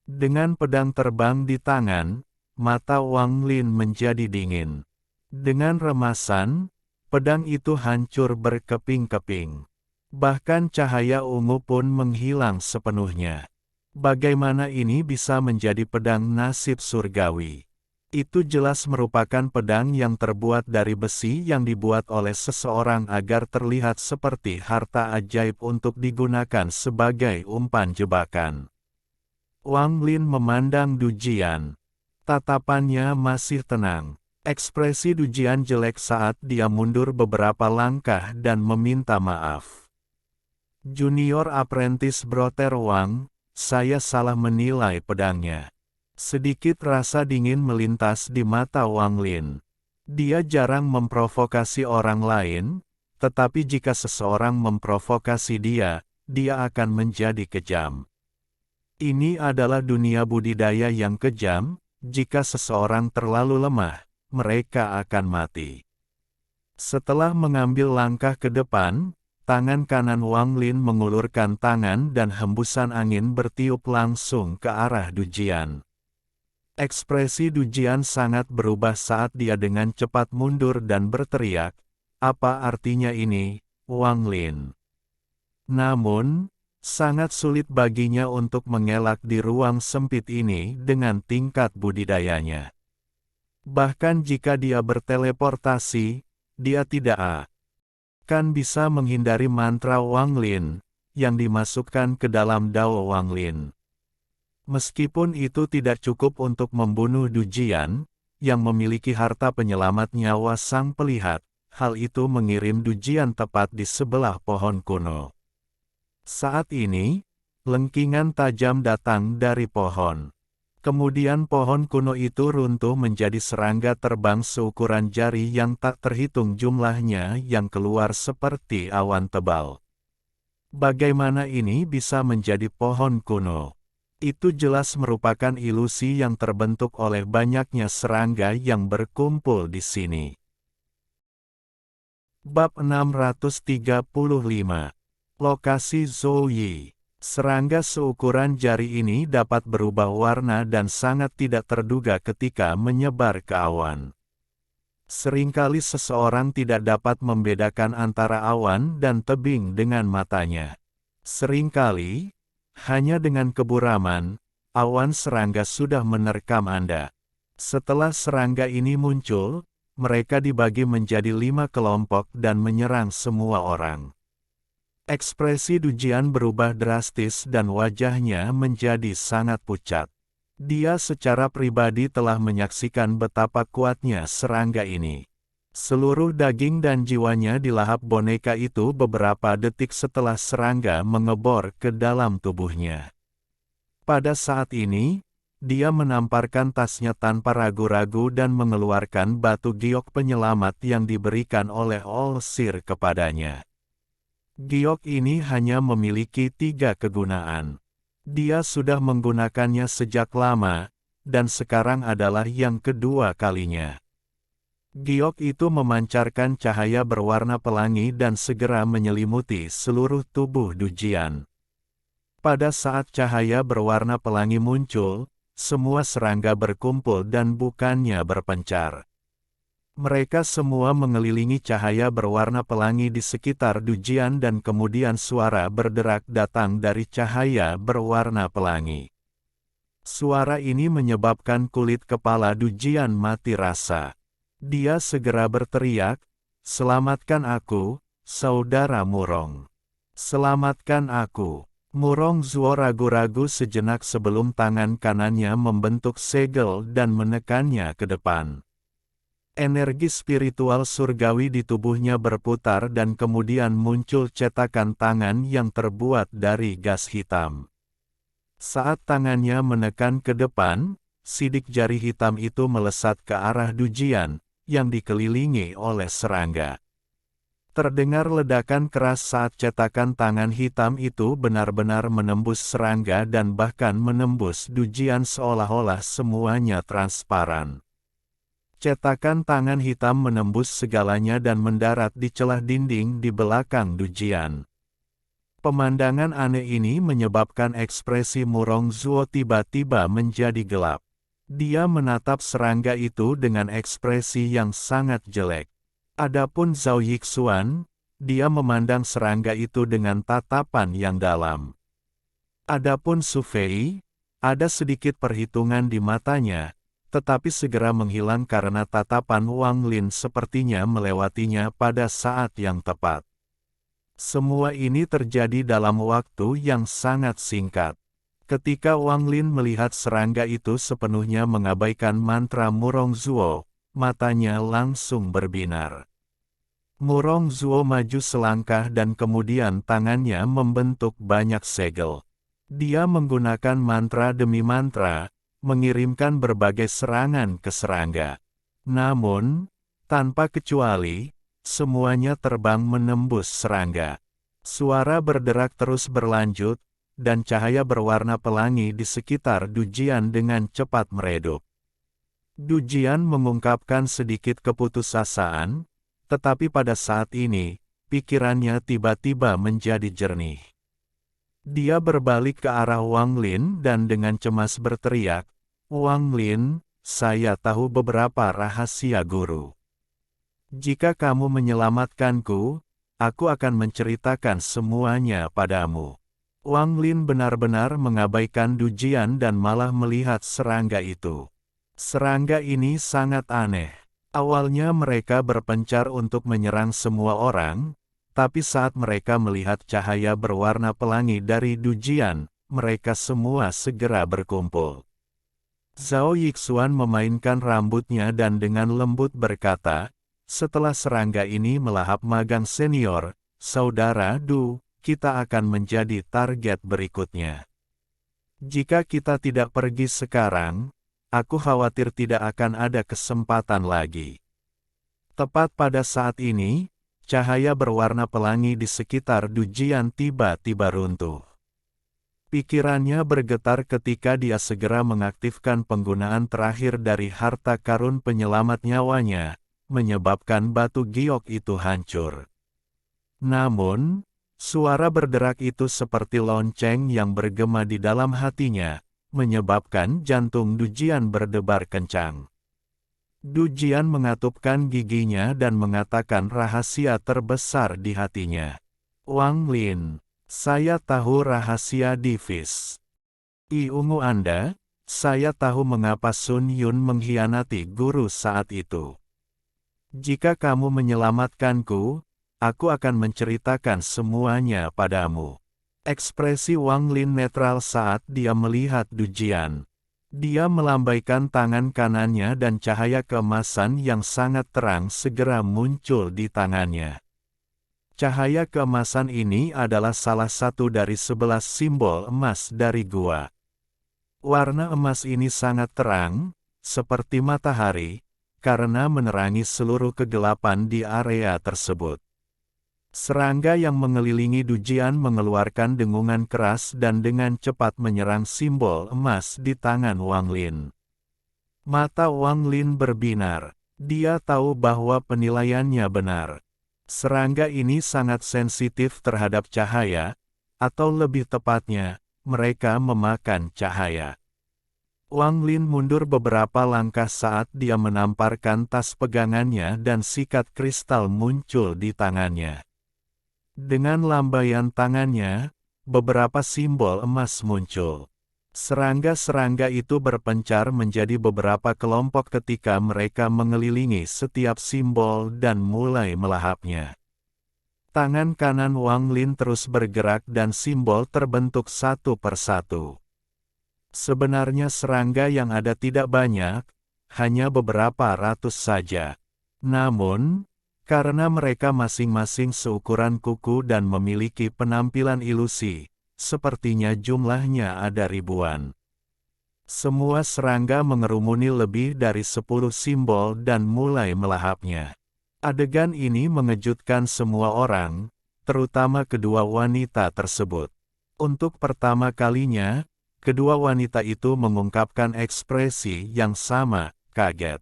Dengan pedang terbang di tangan, mata Wang Lin menjadi dingin. Dengan remasan, pedang itu hancur berkeping-keping. Bahkan cahaya ungu pun menghilang sepenuhnya. Bagaimana ini bisa menjadi pedang nasib surgawi? Itu jelas merupakan pedang yang terbuat dari besi yang dibuat oleh seseorang agar terlihat seperti harta ajaib untuk digunakan sebagai umpan jebakan. Wang Lin memandang Du Jian. Tatapannya masih tenang. Ekspresi Du Jian jelek saat dia mundur beberapa langkah dan meminta maaf. Junior Apprentice Brother Wang, saya salah menilai pedangnya. Sedikit rasa dingin melintas di mata Wang Lin. Dia jarang memprovokasi orang lain, tetapi jika seseorang memprovokasi dia, dia akan menjadi kejam. Ini adalah dunia budidaya yang kejam, jika seseorang terlalu lemah, mereka akan mati. Setelah mengambil langkah ke depan, tangan kanan Wang Lin mengulurkan tangan dan hembusan angin bertiup langsung ke arah Du Jian. Ekspresi Du Jian sangat berubah saat dia dengan cepat mundur dan berteriak, "Apa artinya ini, Wang Lin?" Namun, sangat sulit baginya untuk mengelak di ruang sempit ini dengan tingkat budidayanya. Bahkan jika dia berteleportasi, dia tidak kan bisa menghindari mantra Wang Lin, yang dimasukkan ke dalam Dao Wang Lin. Meskipun itu tidak cukup untuk membunuh Du Jian, yang memiliki harta penyelamat nyawa sang pelihat, hal itu mengirim Du Jian tepat di sebelah pohon kuno. Saat ini, lengkingan tajam datang dari pohon. Kemudian pohon kuno itu runtuh menjadi serangga terbang seukuran jari yang tak terhitung jumlahnya yang keluar seperti awan tebal. Bagaimana ini bisa menjadi pohon kuno? Itu jelas merupakan ilusi yang terbentuk oleh banyaknya serangga yang berkumpul di sini. Bab 635. Lokasi Zhou Yi. Serangga seukuran jari ini dapat berubah warna dan sangat tidak terduga ketika menyebar ke awan. Seringkali seseorang tidak dapat membedakan antara awan dan tebing dengan matanya. Seringkali, hanya dengan keburaman, awan serangga sudah menerkam Anda. Setelah serangga ini muncul, mereka dibagi menjadi 5 kelompok dan menyerang semua orang. Ekspresi Du Jian berubah drastis dan wajahnya menjadi sangat pucat. Dia secara pribadi telah menyaksikan betapa kuatnya serangga ini. Seluruh daging dan jiwanya dilahap boneka itu beberapa detik setelah serangga mengebor ke dalam tubuhnya. Pada saat ini, dia menamparkan tasnya tanpa ragu-ragu dan mengeluarkan batu giok penyelamat yang diberikan oleh Olsir kepadanya. Giok ini hanya memiliki 3 kegunaan. Dia sudah menggunakannya sejak lama, dan sekarang adalah yang kedua kalinya. Giok itu memancarkan cahaya berwarna pelangi dan segera menyelimuti seluruh tubuh Dujian. Pada saat cahaya berwarna pelangi muncul, semua serangga berkumpul dan bukannya berpencar. Mereka semua mengelilingi cahaya berwarna pelangi di sekitar Dujian dan kemudian suara berderak datang dari cahaya berwarna pelangi. Suara ini menyebabkan kulit kepala Dujian mati rasa. Dia segera berteriak, "Selamatkan aku, Saudara Murong. Selamatkan aku." Murong Zuo ragu-ragu sejenak sebelum tangan kanannya membentuk segel dan menekannya ke depan. Energi spiritual surgawi di tubuhnya berputar dan kemudian muncul cetakan tangan yang terbuat dari gas hitam. Saat tangannya menekan ke depan, sidik jari hitam itu melesat ke arah Dujian, yang dikelilingi oleh serangga. Terdengar ledakan keras saat cetakan tangan hitam itu benar-benar menembus serangga dan bahkan menembus Dujian seolah-olah semuanya transparan. Cetakan tangan hitam menembus segalanya dan mendarat di celah dinding di belakang Dujian. Pemandangan aneh ini menyebabkan ekspresi Murong Zuo tiba-tiba menjadi gelap. Dia menatap serangga itu dengan ekspresi yang sangat jelek. Adapun Zhao Yixuan, dia memandang serangga itu dengan tatapan yang dalam. Adapun Su Fei, ada sedikit perhitungan di matanya, tetapi segera menghilang karena tatapan Wang Lin sepertinya melewatinya pada saat yang tepat. Semua ini terjadi dalam waktu yang sangat singkat. Ketika Wang Lin melihat serangga itu sepenuhnya mengabaikan mantra Murong Zuo, matanya langsung berbinar. Murong Zuo maju selangkah dan kemudian tangannya membentuk banyak segel. Dia menggunakan mantra demi mantra, mengirimkan berbagai serangan ke serangga. Namun, tanpa kecuali, semuanya terbang menembus serangga. Suara berderak terus berlanjut, dan cahaya berwarna pelangi di sekitar Dujian dengan cepat meredup. Dujian mengungkapkan sedikit keputusasaan, tetapi pada saat ini, pikirannya tiba-tiba menjadi jernih. Dia berbalik ke arah Wang Lin dan dengan cemas berteriak, "Wang Lin, saya tahu beberapa rahasia guru. Jika kamu menyelamatkanku, aku akan menceritakan semuanya padamu." Wang Lin benar-benar mengabaikan Dujian dan malah melihat serangga itu. Serangga ini sangat aneh. Awalnya mereka berpencar untuk menyerang semua orang, tapi saat mereka melihat cahaya berwarna pelangi dari Dujian, mereka semua segera berkumpul. Zhao Yixuan memainkan rambutnya dan dengan lembut berkata, "Setelah serangga ini melahap magang senior, Saudara Du, kita akan menjadi target berikutnya. Jika kita tidak pergi sekarang, aku khawatir tidak akan ada kesempatan lagi." Tepat pada saat ini, cahaya berwarna pelangi di sekitar Dujian tiba-tiba runtuh. Pikirannya bergetar ketika dia segera mengaktifkan penggunaan terakhir dari harta karun penyelamat nyawanya, menyebabkan batu giok itu hancur. Namun, suara berderak itu seperti lonceng yang bergema di dalam hatinya, menyebabkan jantung Dujian berdebar kencang. Dujian mengatupkan giginya dan mengatakan rahasia terbesar di hatinya. "Wang Lin, saya tahu rahasia Divis. Ungu Anda, saya tahu mengapa Sun Yun mengkhianati guru saat itu. Jika kamu menyelamatkanku, aku akan menceritakan semuanya padamu." Ekspresi Wang Lin netral saat dia melihat Dujian. Dia melambaikan tangan kanannya dan cahaya keemasan yang sangat terang segera muncul di tangannya. Cahaya keemasan ini adalah salah satu dari 11 simbol emas dari gua. Warna emas ini sangat terang, seperti matahari, karena menerangi seluruh kegelapan di area tersebut. Serangga yang mengelilingi Dujian mengeluarkan dengungan keras dan dengan cepat menyerang simbol emas di tangan Wang Lin. Mata Wang Lin berbinar. Dia tahu bahwa penilaiannya benar. Serangga ini sangat sensitif terhadap cahaya, atau lebih tepatnya, mereka memakan cahaya. Wang Lin mundur beberapa langkah saat dia menamparkan tas pegangannya dan sikat kristal muncul di tangannya. Dengan lambaian tangannya, beberapa simbol emas muncul. Serangga-serangga itu berpencar menjadi beberapa kelompok ketika mereka mengelilingi setiap simbol dan mulai melahapnya. Tangan kanan Wang Lin terus bergerak dan simbol terbentuk satu persatu. Sebenarnya serangga yang ada tidak banyak, hanya beberapa ratus saja. Namun, karena mereka masing-masing seukuran kuku dan memiliki penampilan ilusi, sepertinya jumlahnya ada ribuan. Semua serangga mengerumuni lebih dari 10 simbol dan mulai melahapnya. Adegan ini mengejutkan semua orang, terutama kedua wanita tersebut. Untuk pertama kalinya, kedua wanita itu mengungkapkan ekspresi yang sama, kaget.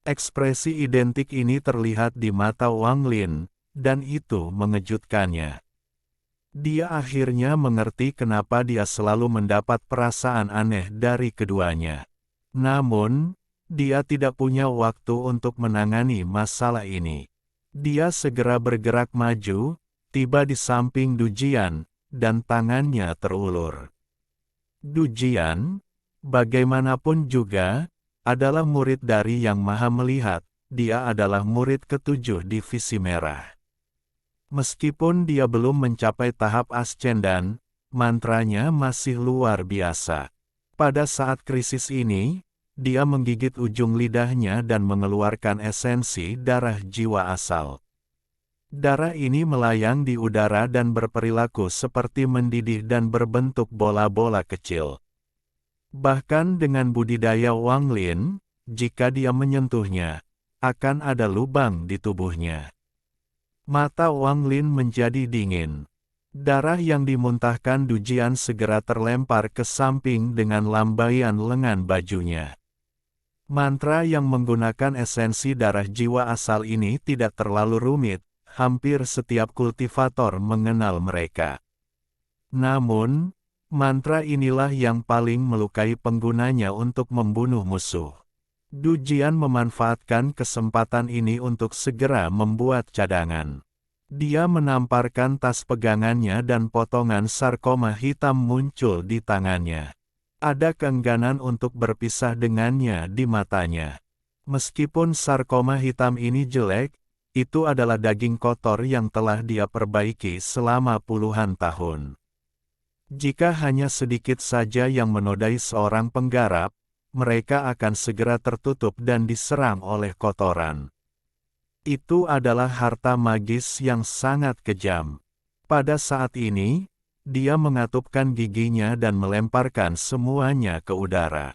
Ekspresi identik ini terlihat di mata Wang Lin, dan itu mengejutkannya. Dia akhirnya mengerti kenapa dia selalu mendapat perasaan aneh dari keduanya. Namun, dia tidak punya waktu untuk menangani masalah ini. Dia segera bergerak maju, tiba di samping Dujian, dan tangannya terulur. Dujian, bagaimanapun juga, adalah murid dari Yang Maha Melihat. Dia adalah murid ke-7 Divisi Merah. Meskipun dia belum mencapai tahap ascendan, mantranya masih luar biasa. Pada saat krisis ini, dia menggigit ujung lidahnya dan mengeluarkan esensi darah jiwa asal. Darah ini melayang di udara dan berperilaku seperti mendidih dan berbentuk bola-bola kecil. Bahkan dengan budidaya Wang Lin, jika dia menyentuhnya, akan ada lubang di tubuhnya. Mata Wang Lin menjadi dingin. Darah yang dimuntahkan Dujian segera terlempar ke samping dengan lambaian lengan bajunya. Mantra yang menggunakan esensi darah jiwa asal ini tidak terlalu rumit, hampir setiap kultivator mengenal mereka. Namun, mantra inilah yang paling melukai penggunanya untuk membunuh musuh. Dujian memanfaatkan kesempatan ini untuk segera membuat cadangan. Dia menamparkan tas pegangannya dan potongan sarkoma hitam muncul di tangannya. Ada keengganan untuk berpisah dengannya di matanya. Meskipun sarkoma hitam ini jelek, itu adalah daging kotor yang telah dia perbaiki selama puluhan tahun. Jika hanya sedikit saja yang menodai seorang penggarap, mereka akan segera tertutup dan diserang oleh kotoran. Itu adalah harta magis yang sangat kejam. Pada saat ini, dia mengatupkan giginya dan melemparkan semuanya ke udara.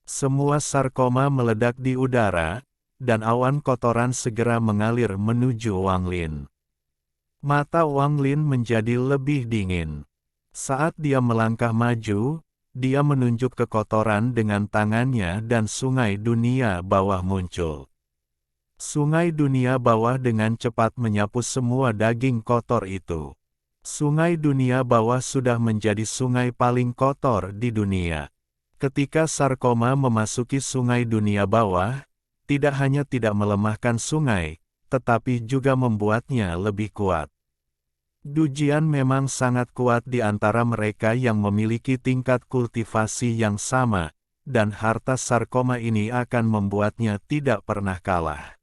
Semua sarkoma meledak di udara, dan awan kotoran segera mengalir menuju Wang Lin. Mata Wang Lin menjadi lebih dingin. Saat dia melangkah maju, dia menunjuk ke kotoran dengan tangannya dan sungai dunia bawah muncul. Sungai dunia bawah dengan cepat menyapu semua daging kotor itu. Sungai dunia bawah sudah menjadi sungai paling kotor di dunia. Ketika sarkoma memasuki sungai dunia bawah, tidak hanya tidak melemahkan sungai, tetapi juga membuatnya lebih kuat. Dujian memang sangat kuat di antara mereka yang memiliki tingkat kultivasi yang sama, dan harta sarkoma ini akan membuatnya tidak pernah kalah.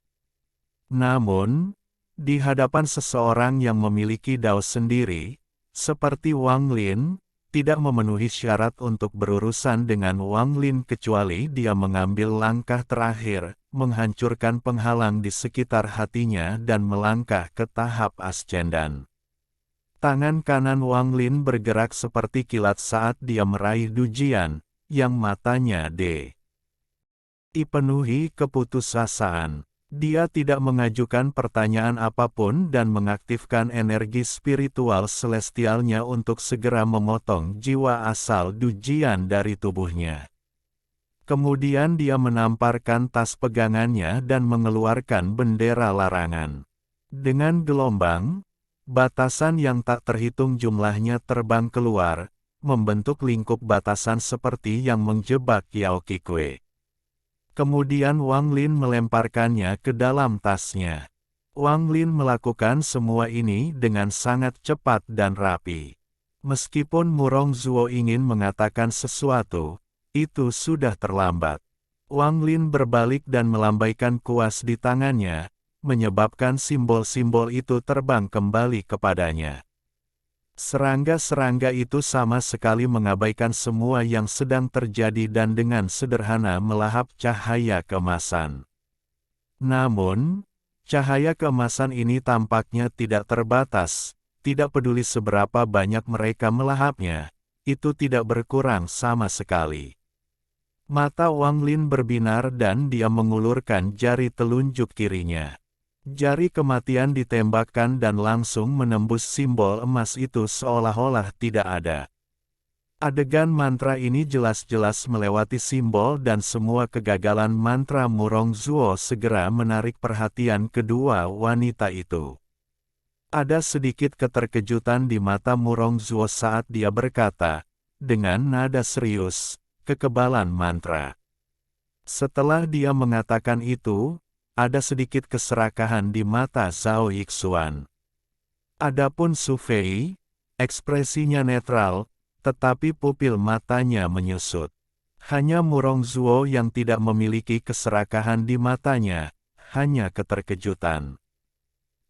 Namun, di hadapan seseorang yang memiliki dao sendiri, seperti Wang Lin, tidak memenuhi syarat untuk berurusan dengan Wang Lin kecuali dia mengambil langkah terakhir, menghancurkan penghalang di sekitar hatinya dan melangkah ke tahap ascendan. Tangan kanan Wang Lin bergerak seperti kilat saat dia meraih Du Jian, yang matanya dipenuhi keputusasaan. Dia tidak mengajukan pertanyaan apapun dan mengaktifkan energi spiritual celestialnya untuk segera memotong jiwa asal Du Jian dari tubuhnya. Kemudian dia menamparkan tas pegangannya dan mengeluarkan bendera larangan. Dengan gelombang, batasan yang tak terhitung jumlahnya terbang keluar, membentuk lingkup batasan seperti yang menjebak Yao Qikui. Kemudian Wang Lin melemparkannya ke dalam tasnya. Wang Lin melakukan semua ini dengan sangat cepat dan rapi. Meskipun Murong Zuo ingin mengatakan sesuatu, itu sudah terlambat. Wang Lin berbalik dan melambaikan kuas di tangannya, menyebabkan simbol-simbol itu terbang kembali kepadanya. Serangga-serangga itu sama sekali mengabaikan semua yang sedang terjadi dan dengan sederhana melahap cahaya keemasan. Namun, cahaya keemasan ini tampaknya tidak terbatas, tidak peduli seberapa banyak mereka melahapnya, itu tidak berkurang sama sekali. Mata Wang Lin berbinar dan dia mengulurkan jari telunjuk kirinya. Jari kematian ditembakkan dan langsung menembus simbol emas itu seolah-olah tidak ada. Adegan mantra ini jelas-jelas melewati simbol dan semua kegagalan mantra Murong Zuo segera menarik perhatian kedua wanita itu. Ada sedikit keterkejutan di mata Murong Zuo saat dia berkata, dengan nada serius, kekebalan mantra. Setelah dia mengatakan itu, ada sedikit keserakahan di mata Zhao Yixuan. Adapun Su Fei, ekspresinya netral, tetapi pupil matanya menyusut. Hanya Murong Zuo yang tidak memiliki keserakahan di matanya, hanya keterkejutan.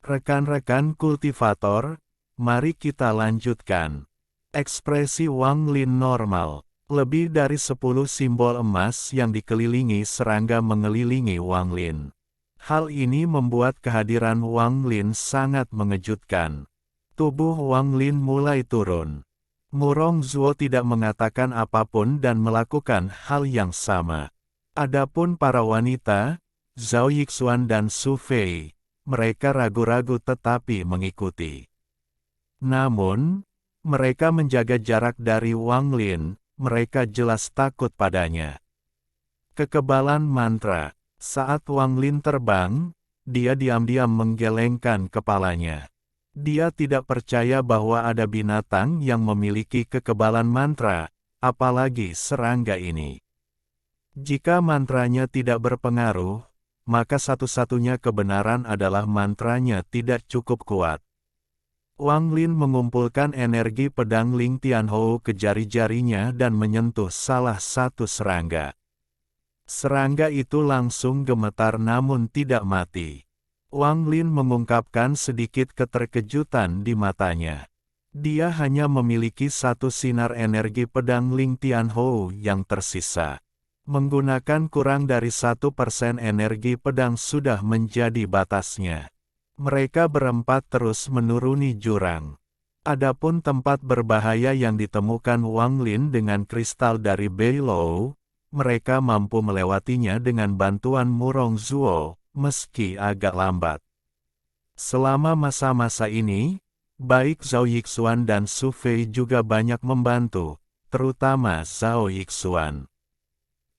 Rekan-rekan kultivator, mari kita lanjutkan. Ekspresi Wang Lin normal. Lebih dari 10 simbol emas yang dikelilingi serangga mengelilingi Wang Lin. Hal ini membuat kehadiran Wang Lin sangat mengejutkan. Tubuh Wang Lin mulai turun. Murong Zuo tidak mengatakan apapun dan melakukan hal yang sama. Adapun para wanita, Zhao Yixuan dan Su Fei, mereka ragu-ragu tetapi mengikuti. Namun, mereka menjaga jarak dari Wang Lin, mereka jelas takut padanya. Kekebalan mantra. Saat Wang Lin terbang, dia diam-diam menggelengkan kepalanya. Dia tidak percaya bahwa ada binatang yang memiliki kekebalan mantra, apalagi serangga ini. Jika mantranya tidak berpengaruh, maka satu-satunya kebenaran adalah mantranya tidak cukup kuat. Wang Lin mengumpulkan energi pedang Ling Tianhou ke jari-jarinya dan menyentuh salah satu serangga. Serangga itu langsung gemetar namun tidak mati. Wang Lin mengungkapkan sedikit keterkejutan di matanya. Dia hanya memiliki satu sinar energi pedang Ling Tianhou yang tersisa. Menggunakan kurang dari 1% energi pedang sudah menjadi batasnya. Mereka berempat terus menuruni jurang. Adapun tempat berbahaya yang ditemukan Wang Lin dengan kristal dari Beilou, mereka mampu melewatinya dengan bantuan Murong Zuo, meski agak lambat. Selama masa-masa ini, baik Zhao Yixuan dan Su Fei juga banyak membantu, terutama Zhao Yixuan.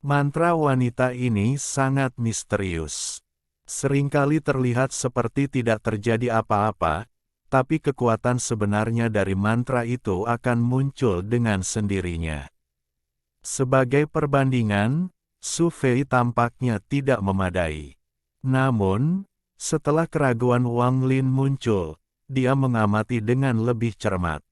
Mantra wanita ini sangat misterius. Seringkali terlihat seperti tidak terjadi apa-apa, tapi kekuatan sebenarnya dari mantra itu akan muncul dengan sendirinya. Sebagai perbandingan, Su Fei tampaknya tidak memadai. Namun, setelah keraguan Wang Lin muncul, dia mengamati dengan lebih cermat.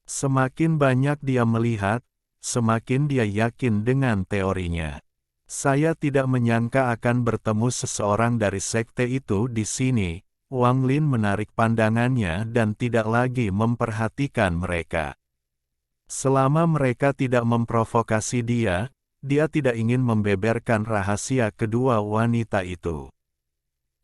Semakin banyak dia melihat, semakin dia yakin dengan teorinya. Saya tidak menyangka akan bertemu seseorang dari sekte itu di sini. Wang Lin menarik pandangannya dan tidak lagi memperhatikan mereka. Selama mereka tidak memprovokasi dia tidak ingin membeberkan rahasia kedua wanita itu.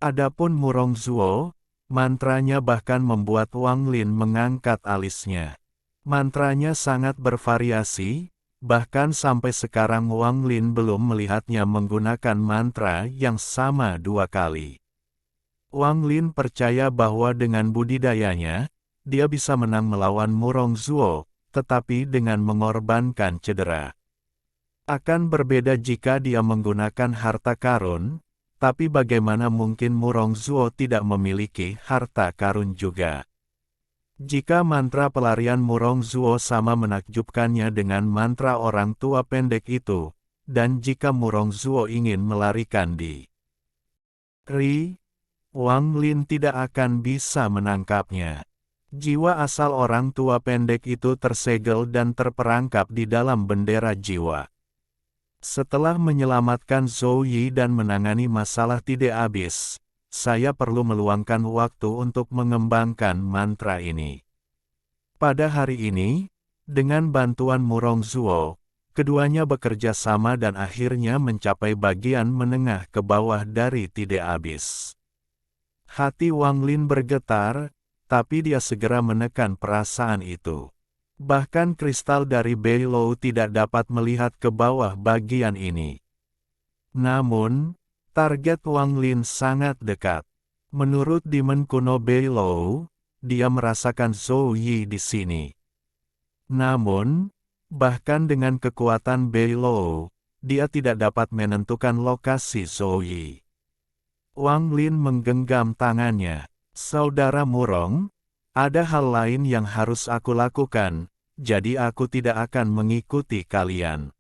Adapun Murong Zuo, Mantranya bahkan membuat Wang Lin mengangkat alisnya. Mantranya sangat bervariasi, bahkan sampai sekarang Wang Lin belum melihatnya menggunakan mantra yang sama 2 kali. Wang Lin percaya bahwa dengan budidayanya, dia bisa menang melawan Murong Zuo, tetapi dengan mengorbankan cedera. Akan berbeda jika dia menggunakan harta karun, tapi bagaimana mungkin Murong Zuo tidak memiliki harta karun juga? Jika mantra pelarian Murong Zuo sama menakjubkannya dengan mantra orang tua pendek itu, dan jika Murong Zuo ingin melarikan diri, Wang Lin tidak akan bisa menangkapnya. Jiwa asal orang tua pendek itu tersegel dan terperangkap di dalam bendera jiwa. Setelah menyelamatkan Zhou Yi dan menangani masalah tidak habis, saya perlu meluangkan waktu untuk mengembangkan mantra ini. Pada hari ini, dengan bantuan Murong Zuo, keduanya bekerja sama dan akhirnya mencapai bagian menengah ke bawah dari tidak habis. Hati Wang Lin bergetar, tapi dia segera menekan perasaan itu. Bahkan kristal dari Beilou tidak dapat melihat ke bawah bagian ini. Namun, target Wang Lin sangat dekat. Menurut Demon kuno Beilou, dia merasakan Zhou Yi di sini. Namun, bahkan dengan kekuatan Beilou, dia tidak dapat menentukan lokasi Zhou Yi. Wang Lin menggenggam tangannya. Saudara Murong, ada hal lain yang harus aku lakukan, jadi aku tidak akan mengikuti kalian.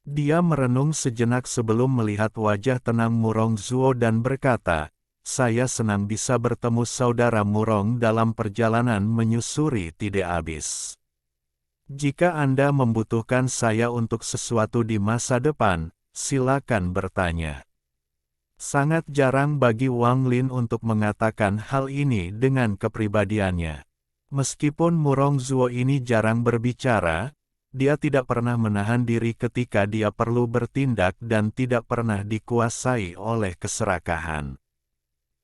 Dia merenung sejenak sebelum melihat wajah tenang Murong Zuo dan berkata, saya senang bisa bertemu saudara Murong dalam perjalanan menyusuri tidak habis. Jika Anda membutuhkan saya untuk sesuatu di masa depan, silakan bertanya. Sangat jarang bagi Wang Lin untuk mengatakan hal ini dengan kepribadiannya. Meskipun Murong Zuo ini jarang berbicara, dia tidak pernah menahan diri ketika dia perlu bertindak dan tidak pernah dikuasai oleh keserakahan.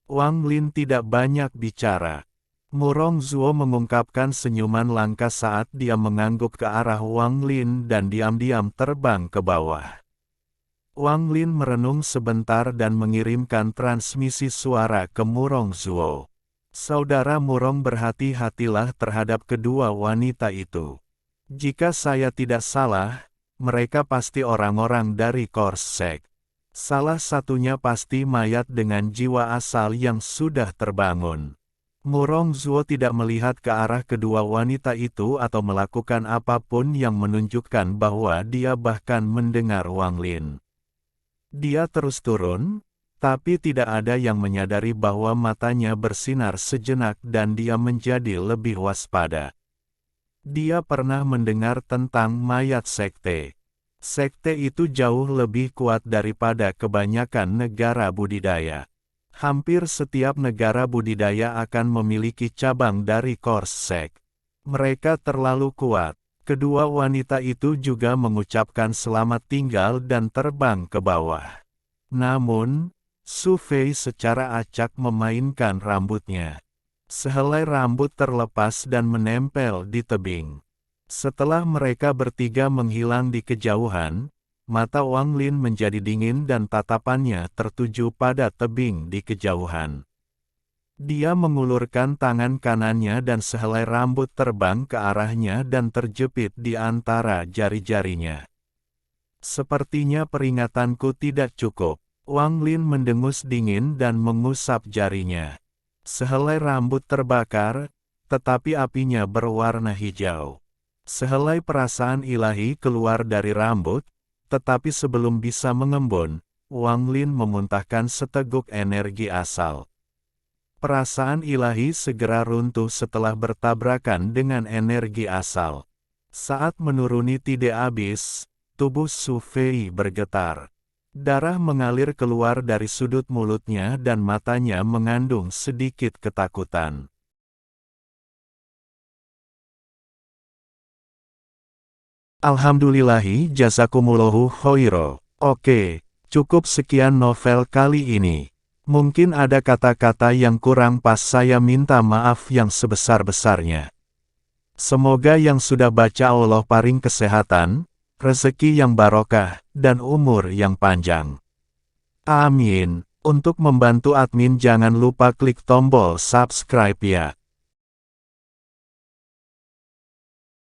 Wang Lin tidak banyak bicara. Murong Zuo mengungkapkan senyuman langka saat dia mengangguk ke arah Wang Lin dan diam-diam terbang ke bawah. Wang Lin merenung sebentar dan mengirimkan transmisi suara ke Murong Zuo. Saudara Murong, berhati-hatilah terhadap kedua wanita itu. Jika saya tidak salah, mereka pasti orang-orang dari Korsek. Salah satunya pasti mayat dengan jiwa asal yang sudah terbangun. Murong Zuo tidak melihat ke arah kedua wanita itu atau melakukan apapun yang menunjukkan bahwa dia bahkan mendengar Wang Lin. Dia terus turun, tapi tidak ada yang menyadari bahwa matanya bersinar sejenak dan dia menjadi lebih waspada. Dia pernah mendengar tentang mayat sekte. Sekte itu jauh lebih kuat daripada kebanyakan negara budidaya. Hampir setiap negara budidaya akan memiliki cabang dari Korsek. Mereka terlalu kuat. Kedua wanita itu juga mengucapkan selamat tinggal dan terbang ke bawah. Namun, Su Fei secara acak memainkan rambutnya. Sehelai rambut terlepas dan menempel di tebing. Setelah mereka bertiga menghilang di kejauhan, mata Wang Lin menjadi dingin dan tatapannya tertuju pada tebing di kejauhan. Dia mengulurkan tangan kanannya dan sehelai rambut terbang ke arahnya dan terjepit di antara jari-jarinya. Sepertinya peringatanku tidak cukup. Wang Lin mendengus dingin dan mengusap jarinya. Sehelai rambut terbakar, tetapi apinya berwarna hijau. Sehelai perasaan ilahi keluar dari rambut, tetapi sebelum bisa mengembun, Wang Lin memuntahkan seteguk energi asal. Perasaan ilahi segera runtuh setelah bertabrakan dengan energi asal. Saat menuruni tidak habis, tubuh Su Fei bergetar. Darah mengalir keluar dari sudut mulutnya dan matanya mengandung sedikit ketakutan. Alhamdulillahi jazakumullahu khairo. Oke, cukup sekian novel kali ini. Mungkin ada kata-kata yang kurang pas, saya minta maaf yang sebesar-besarnya. Semoga yang sudah baca Allah paring kesehatan, rezeki yang barokah, dan umur yang panjang. Amin. Untuk membantu admin jangan lupa klik tombol subscribe ya.